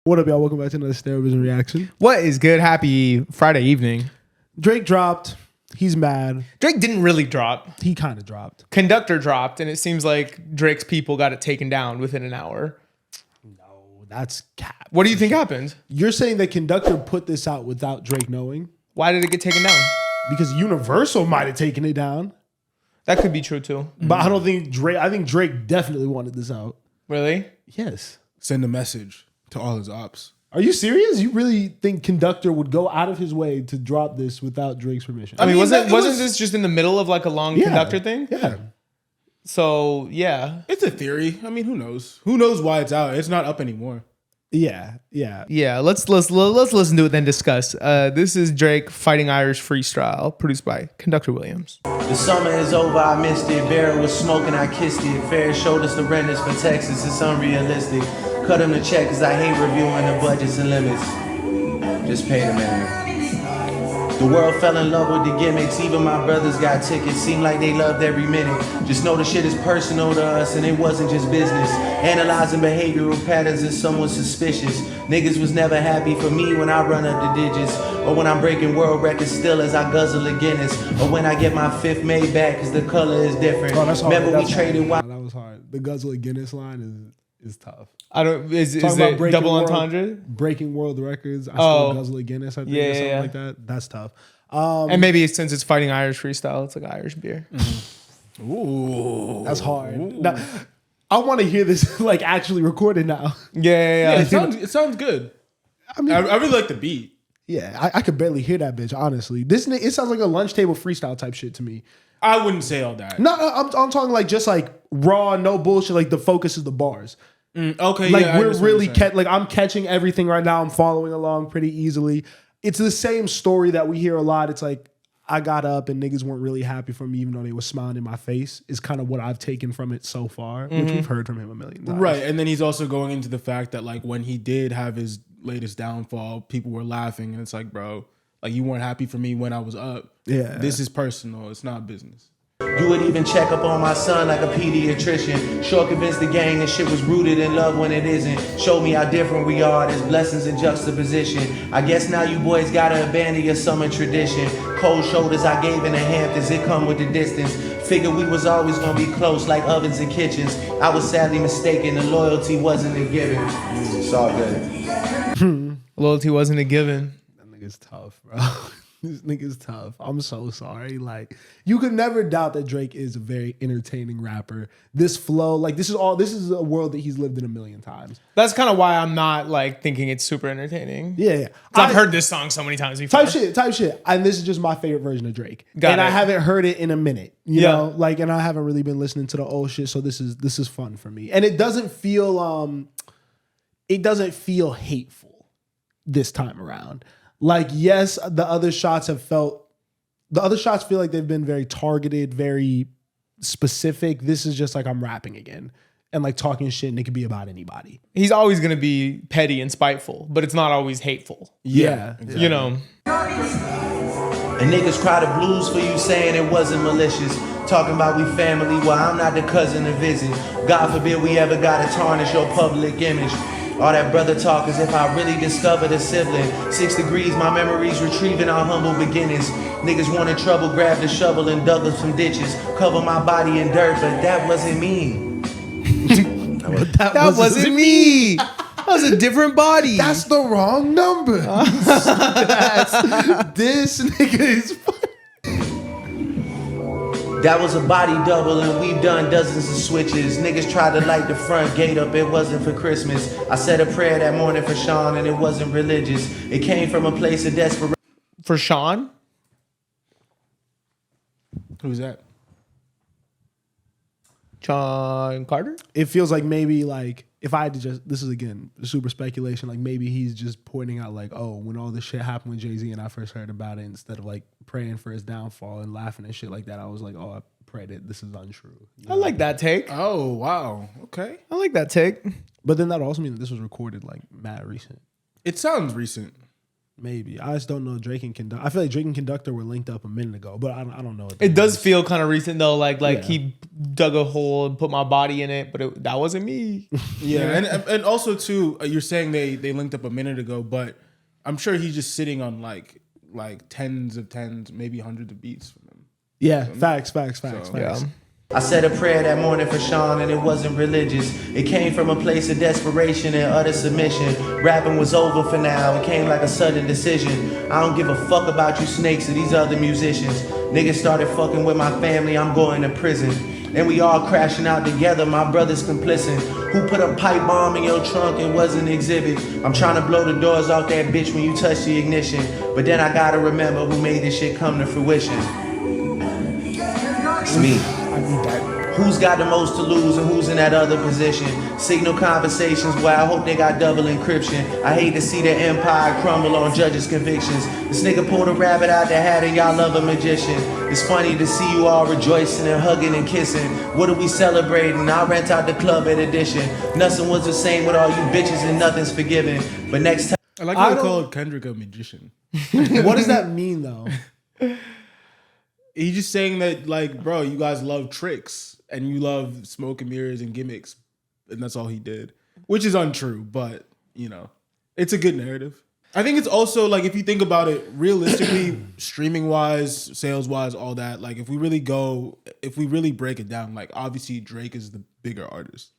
What up, y'all? Welcome back to another Stereovision reaction. What is good? Happy Friday evening. Drake dropped. He's mad. Drake didn't really drop. He kind of dropped. Conductor dropped, and it seems like Drake's people got it taken down within an hour. No, that's cap. What do you think happened? You're saying that Conductor put this out without Drake knowing? Why did it get taken down? Because Universal might have taken it down. That could be true too. But I don't think Drake, I think Drake definitely wanted this out. Really? Yes. Send a message to all his ops. Are you serious? You really think Conductor would go out of his way to drop this without Drake's permission? I mean, wasn't this just in the middle of like a long Conductor thing? Yeah. So yeah, It's a theory. I mean, who knows? Who knows why it's out? It's not up anymore. Yeah. Let's listen to it, then discuss. This is Drake Fighting Irish Freestyle, produced by Conductor Williams. The summer is over, I missed it. Barrel was smoking, I kissed it. Fair showed us the renters for Texas, it's unrealistic. Cut him the check, cause I hate reviewing the budgets and limits. Just pay the man. The world fell in love with the gimmicks. Even my brothers got tickets. Seemed like they loved every minute. Just know the shit is personal to us and it wasn't just business. Analyzing behavioral patterns is someone suspicious. Niggas was never happy for me when I run up the digits. Or when I'm breaking world records still as I guzzle a Guinness. Or when I get my fifth made back cause the color is different. Oh, that's hard. Remember That's we traded hard. That was hard. The Guzzle of Guinness line is tough. I don't. Is Talking it about double world- entendre? Breaking world records. I still Guzzle of Guinness, I think, or something like that. That's tough. And maybe since it's Fighting Irish Freestyle, it's like Irish beer. Ooh. That's hard. Now, I want to hear this like actually recorded now. Yeah. It sounds good. I mean, I really like the beat. yeah, I could barely hear that bitch, honestly. It sounds like a lunch table freestyle type shit to me. I wouldn't say all that. No, I'm talking like just like raw, no bullshit. Like the focus is the bars. Okay, Like yeah, we're really like I'm catching everything right now. I'm following along pretty easily. It's the same story that we hear a lot. It's like I got up and niggas weren't really happy for me, even though they were smiling in my face. Is kind of what I've taken from it so far, which we've heard from him a million times. Right, and then he's also going into the fact that like when he did have his latest downfall, people were laughing, and it's like, bro, like you weren't happy for me when I was up. Yeah. This is personal. It's not business. You would even check up on my son like a pediatrician. Sure convinced the gang that shit was rooted in love when it isn't. Showed me how different we are, there's blessings in juxtaposition. I guess now you boys gotta abandon your summer tradition. Cold shoulders I gave in the Hamptons, it come with the distance. Figured we was always gonna be close like ovens and kitchens. I was sadly mistaken, the loyalty wasn't a given. It's all good. Loyalty wasn't a given. That nigga's tough, bro. This nigga's tough. I'm so sorry. Like, you could never doubt that Drake is a very entertaining rapper. This flow, like, this is a world that he's lived in a million times. That's kind of why I'm not like thinking it's super entertaining. Yeah. I've heard this song so many times before. Type shit. And this is just my favorite version of Drake. Got I it. haven't heard it in a minute. You know? Like, and I haven't really been listening to the old shit. So this is fun for me. And it doesn't feel hateful this time around. Like, yes, the other shots feel like they've been very targeted, very specific. This is just like I'm rapping again and like talking shit, and it could be about anybody. He's always going to be petty and spiteful, but it's not always hateful. Yeah. Exactly. You know? And niggas cry the blues for you saying it wasn't malicious. Talking about we family, well I'm not the cousin to visit. God forbid we ever gotta tarnish your public image. All that brother talk as if I really discovered a sibling. 6 degrees, my memories retrieving our humble beginnings. Niggas wanted trouble, grabbed a shovel and dug up some ditches. Cover my body in dirt, but that wasn't me. That wasn't me. That was a different body. That's the wrong number. This nigga is That was a body double and we've done dozens of switches. Niggas tried to light the front gate up, it wasn't for Christmas. I said a prayer that morning for Sean and it wasn't religious. It came from a place of desperation. For Sean? Who's that? John Carter? It feels like maybe like if I had to just, this is again super speculation, like maybe he's just pointing out like, oh, when all this shit happened with Jay-Z and I first heard about it, instead of like praying for his downfall and laughing and shit like that, I was like, oh, I prayed it. This is untrue. You I know? like that take. Oh, wow. Okay. I like that take. But then that also means that this was recorded like mad recent. It sounds recent. Maybe. I just don't know Drake and Conductor. I feel like Drake and Conductor were linked up a minute ago, but I don't know. What It does feel kind of recent though. Like Yeah. he dug a hole and put my body in it, but that wasn't me. Yeah, and also too, you're saying they linked up a minute ago, but I'm sure he's just sitting on like tens, maybe hundreds of beats from them. Yeah, facts. Yeah. I said a prayer that morning for Sean and it wasn't religious. It came from a place of desperation and utter submission. Rapping was over for now. It came like a sudden decision. I don't give a fuck about you snakes or these other musicians. Niggas started fucking with my family. I'm going to prison. And we all crashing out together. My brother's complicit. Who put a pipe bomb in your trunk and was an exhibit? I'm trying to blow the doors off that bitch when you touch the ignition. But then I gotta remember who made this shit come to fruition. It's me. Who's got the most to lose and who's in that other position? Signal conversations where I hope they got double encryption. I hate to see the empire crumble on judges' convictions. This nigga pulled a rabbit out the hat and y'all love a magician. It's funny to see you all rejoicing and hugging and kissing. What are we celebrating? I'll rent out the club at Edition. Nothing was the same with all you bitches and nothing's forgiven. But next time. I like how they called Kendrick a magician. What does that mean though? He's just saying that, like, bro, you guys love tricks and you love smoke and mirrors and gimmicks, and that's all he did, which is untrue, but you know, it's a good narrative. I think it's also like, if you think about it realistically, streaming wise, sales wise, all that, like if we really break it down, like obviously Drake is the bigger artist.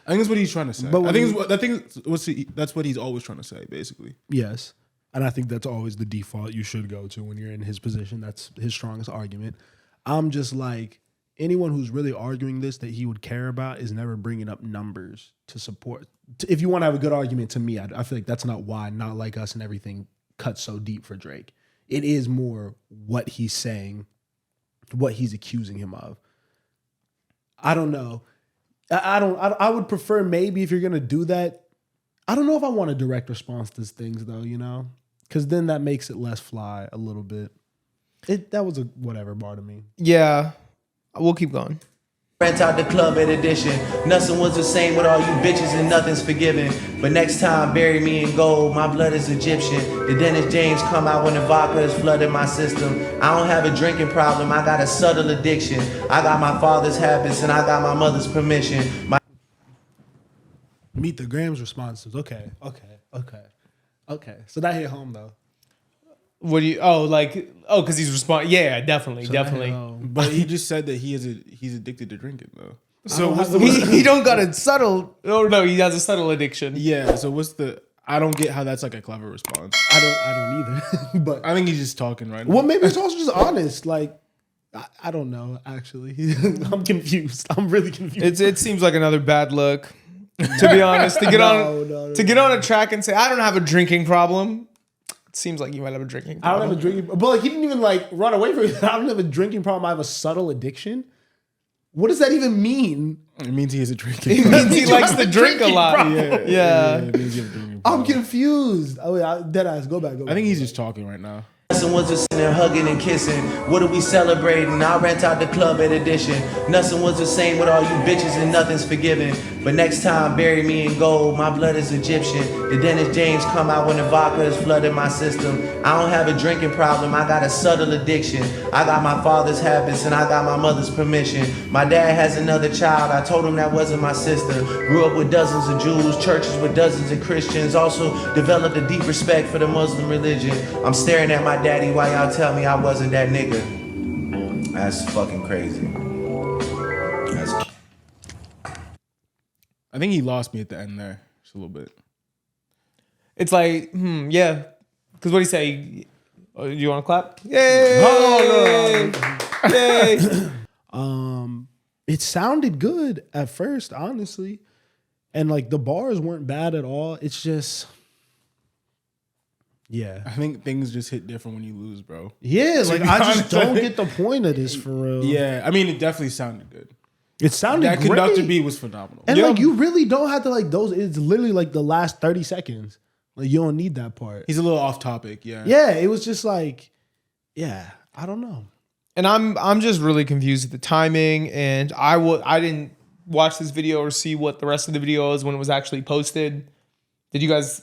I think that's what he's trying to say. But that's what he's always trying to say, basically. Yes. And I think that's always the default you should go to when you're in his position. That's his strongest argument. I'm just like, anyone who's really arguing this that he would care about is never bringing up numbers to support. If you want to have a good argument, to me, I feel like that's not why Not Like Us and everything cuts so deep for Drake. It is more what he's saying, what he's accusing him of. I don't know. I would prefer maybe if you're going to do that. I don't know if I want a direct response to things though, you know? Because then that makes it less fly a little bit. That was a whatever bar to me. Yeah. We'll keep going. Rent out the club at Edition. Nothing was the same with all you bitches and nothing's forgiven. But next time, bury me in gold. My blood is Egyptian. The Dennis James come out when the vodka is flooding my system. I don't have a drinking problem. I got a subtle addiction. I got my father's habits and I got my mother's permission. Meet the Grams responses. Okay. So that hit home though. What do you? Because he's responding. Yeah, definitely. But he just said that he's addicted to drinking though. So he don't got a subtle. Oh no, he has a subtle addiction. Yeah. So what's the? I don't get how that's like a clever response. I don't either. But I think he's just talking right now. well, maybe it's also just honest. Like I don't know. Actually, I'm confused. I'm really confused. It seems like another bad look. To be honest, to get on a track and say I don't have a drinking problem. It seems like you might have a drinking problem. I don't have a drinking, but like he didn't even like run away from it. I don't have a drinking problem. I have a subtle addiction. What does that even mean? It means he has a drinking It problem. means he likes to drink a lot. Yeah. It means he has a drinking I'm problem. confused. Oh yeah, dead ass. Go back. I think he's just talking right now. Nothing was the same, hugging and kissing. What are we celebrating? I'll rent out the club at Edition. Nothing was the same with all you bitches and nothing's forgiven. But next time, bury me in gold. My blood is Egyptian. The Dennis James come out when the vodka is flooding my system. I don't have a drinking problem. I got a subtle addiction. I got my father's habits and I got my mother's permission. My dad has another child. I told him that wasn't my sister. Grew up with dozens of Jews, churches with dozens of Christians. Also developed a deep respect for the Muslim religion. I'm staring at my daddy while y'all tell me I wasn't that nigga. That's fucking crazy. I think he lost me at the end there, just a little bit. It's like, yeah. Because what do you say? Do you want to clap? Yay! Yay! It sounded good at first, honestly, and like the bars weren't bad at all. It's just, yeah, I think things just hit different when you lose, bro. yeah. Like be I just honest, don't get the point of this for real. Yeah, I mean, it definitely sounded good. It sounded That great. conductor beat was phenomenal. And like you really don't have to like those. It's literally like the last 30 seconds. Like you don't need that part. He's a little off topic, yeah. Yeah, it was just like, yeah, I don't know. And I'm just really confused at the timing. And I didn't watch this video or see what the rest of the video is when it was actually posted. Did you guys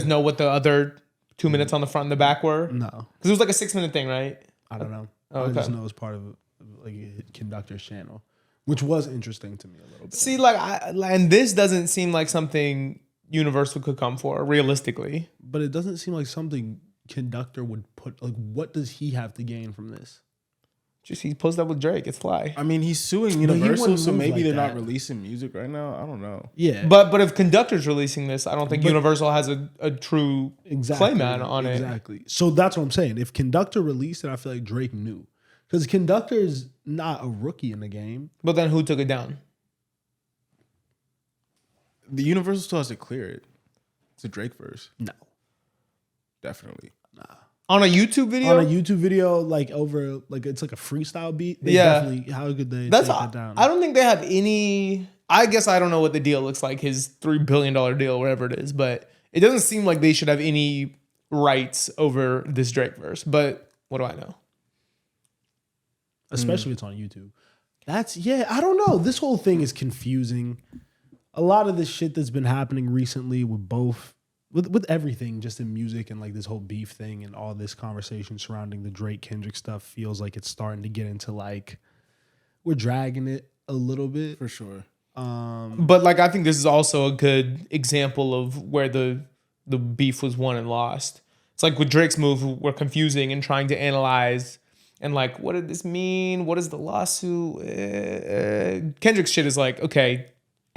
know what the other 2 minutes on the front and the back were? No, Because it was like a 6-minute thing, right? I don't know. Oh, I just okay. know it's part of like a conductor's channel, which was interesting to me a little bit. See, and this doesn't seem like something Universal could come for, realistically. But it doesn't seem like something conductor would put. Like, what does he have to gain from this? Just he posted up with Drake. It's fly. I mean, he's suing he Universal, wouldn't so move maybe like they're that. not releasing music right now. I don't know. Yeah, But if Conductor's releasing this, I don't think Universal has a true claim on it. Exactly. So that's what I'm saying. If Conductor released it, I feel like Drake knew. Because Conductor is not a rookie in the game. But then who took it down? The Universal still has to clear it. It's a Drake verse, No. definitely. On a YouTube video? On a YouTube video, like over, like it's like a freestyle beat. They Yeah. definitely, how could they That's take that down? I don't think they have any. I guess I don't know what the deal looks like, his $3 billion deal, whatever it is, but it doesn't seem like they should have any rights over this Drake verse. But what do I know? Especially if it's on YouTube. I don't know. This whole thing is confusing. A lot of this shit that's been happening recently with everything just in music and like this whole beef thing and all this conversation surrounding the Drake Kendrick stuff feels like it's starting to get into like we're dragging it a little bit. For sure. But like I think this is also a good example of where the beef was won and lost. It's like with Drake's move, we're confusing and trying to analyze and like, what did this mean? What is the lawsuit? Kendrick's shit is like, okay,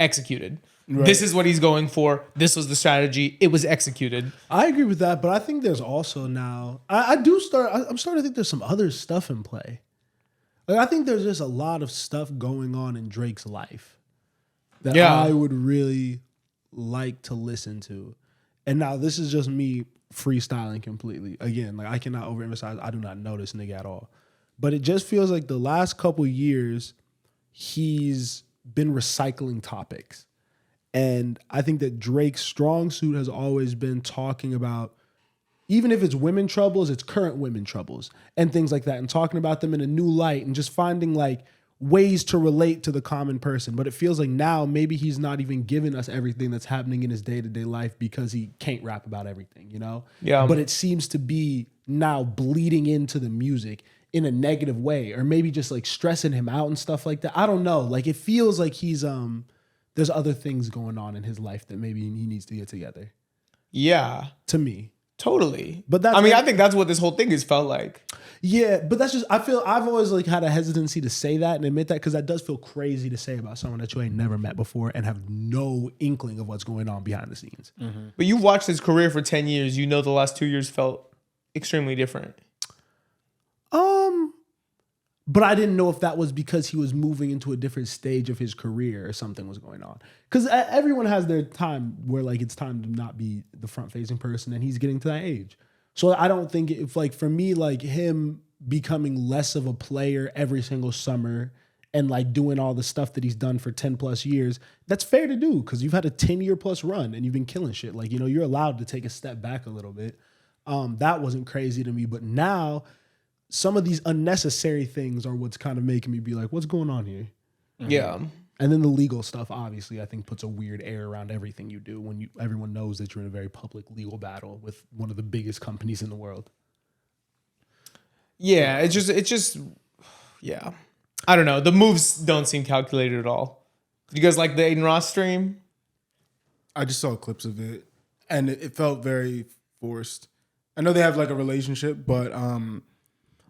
executed. Right. This is what he's going for. This was the strategy. It was executed. I agree with that, but I think there's also now I'm starting to think there's some other stuff in play. Like I think there's just a lot of stuff going on in Drake's life that I would really like to listen to. And now this is just me freestyling completely. Again, like I cannot overemphasize, I do not know this nigga at all. But it just feels like the last couple years he's been recycling topics. And I think that Drake's strong suit has always been talking about, even if it's women troubles, it's current women troubles and things like that, and talking about them in a new light and just finding like ways to relate to the common person. But it feels like now maybe he's not even giving us everything that's happening in his day-to-day life because he can't rap about everything, you know? Yeah. But it seems to be now bleeding into the music in a negative way, or maybe just like stressing him out and stuff like that. I don't know. Like it feels like he's there's other things going on in his life that maybe he needs to get together. Yeah. To me. Totally. But that's I think that's what this whole thing has felt like. Yeah, but that's just, I've always like had a hesitancy to say that and admit that because that does feel crazy to say about someone that you ain't never met before and have no inkling of what's going on behind the scenes. Mm-hmm. But you've watched his career for 10 years. You know the last 2 years felt extremely different. But I didn't know if that was because he was moving into a different stage of his career or something was going on. Because everyone has their time where like it's time to not be the front-facing person, and he's getting to that age. So I don't think if like for me, like him becoming less of a player every single summer and like doing all the stuff that he's done for 10 plus years, that's fair to do because you've had a 10-year plus run and you've been killing shit. Like, you know, you're allowed to take a step back a little bit. That wasn't crazy to me. But now some of these unnecessary things are what's kind of making me be like, what's going on here? Mm-hmm. Yeah. And then the legal stuff, obviously, I think puts a weird air around everything you do when everyone knows that you're in a very public legal battle with one of the biggest companies in the world. Yeah, it's just, yeah. I don't know. The moves don't seem calculated at all. Did you guys like the Aiden Ross stream? I just saw clips of it, and it felt very forced. I know they have like a relationship, but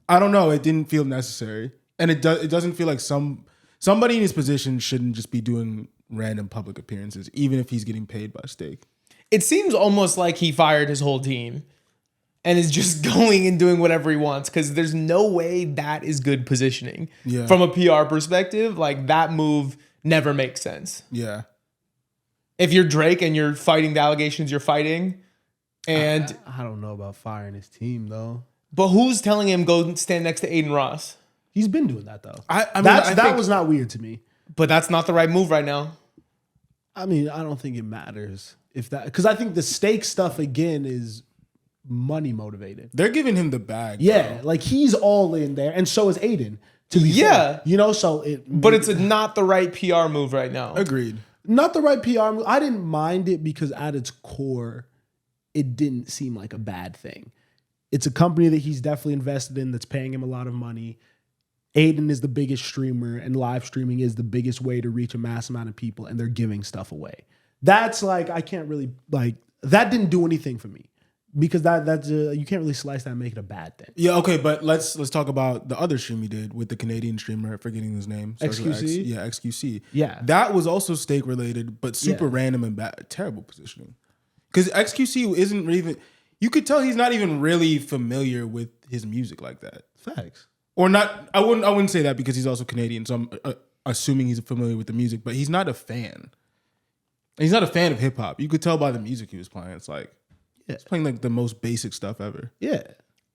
I don't know. It didn't feel necessary, and it doesn't feel like somebody in his position shouldn't just be doing random public appearances, even if he's getting paid by stake. It seems almost like he fired his whole team and is just going and doing whatever he wants because there's no way that is good positioning. Yeah. From a PR perspective, like that move never makes sense. Yeah. If you're Drake and you're fighting the allegations you're fighting, and I don't know about firing his team though. But who's telling him go stand next to Aiden Ross? He's been doing that though. I mean, that was not weird to me. But that's not the right move right now. I mean, I don't think it matters if that, because I think the stake stuff again is money motivated. They're giving him the bag. Yeah, like he's all in there, and so is Aiden. To be fair. You know, so but it's not the right PR move right now. Agreed. Not the right PR move. I didn't mind it because at its core, it didn't seem like a bad thing. It's a company that he's definitely invested in that's paying him a lot of money. Aiden is the biggest streamer, and live streaming is the biggest way to reach a mass amount of people, and they're giving stuff away. That's like, I can't really, like, that didn't do anything for me. Because that's you can't really slice that and make it a bad thing. Yeah, okay, but let's talk about the other stream he did with the Canadian streamer, forgetting his name. XQC? XQC. Yeah. That was also stake related, but super random and bad, terrible positioning. Because XQC isn't even, you could tell he's not even really familiar with his music like that. Facts. Or not, I wouldn't say that because he's also Canadian, so I'm assuming he's familiar with the music, but he's not a fan. He's not a fan of hip hop. You could tell by the music he was playing. It's like, he's playing like the most basic stuff ever. Yeah.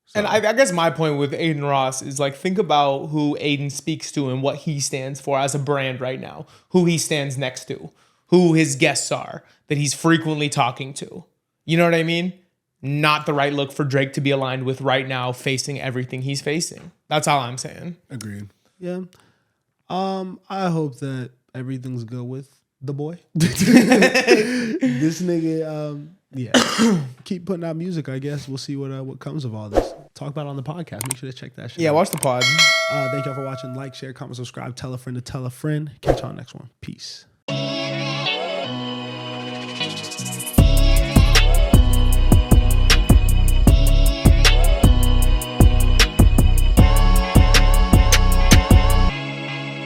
So. And I guess my point with Aiden Ross is like, think about who Aiden speaks to and what he stands for as a brand right now, who he stands next to, who his guests are that he's frequently talking to. You know what I mean? Not the right look for Drake to be aligned with right now, facing everything he's facing. That's all I'm saying. Agreed. Yeah. I hope that everything's good with the boy. This nigga, keep putting out music, I guess. We'll see what comes of all this. Talk about it on the podcast. Make sure to check that shit out. Watch the pod. Thank y'all for watching. Like, share, comment, subscribe, tell a friend to tell a friend. Catch y'all next one. Peace.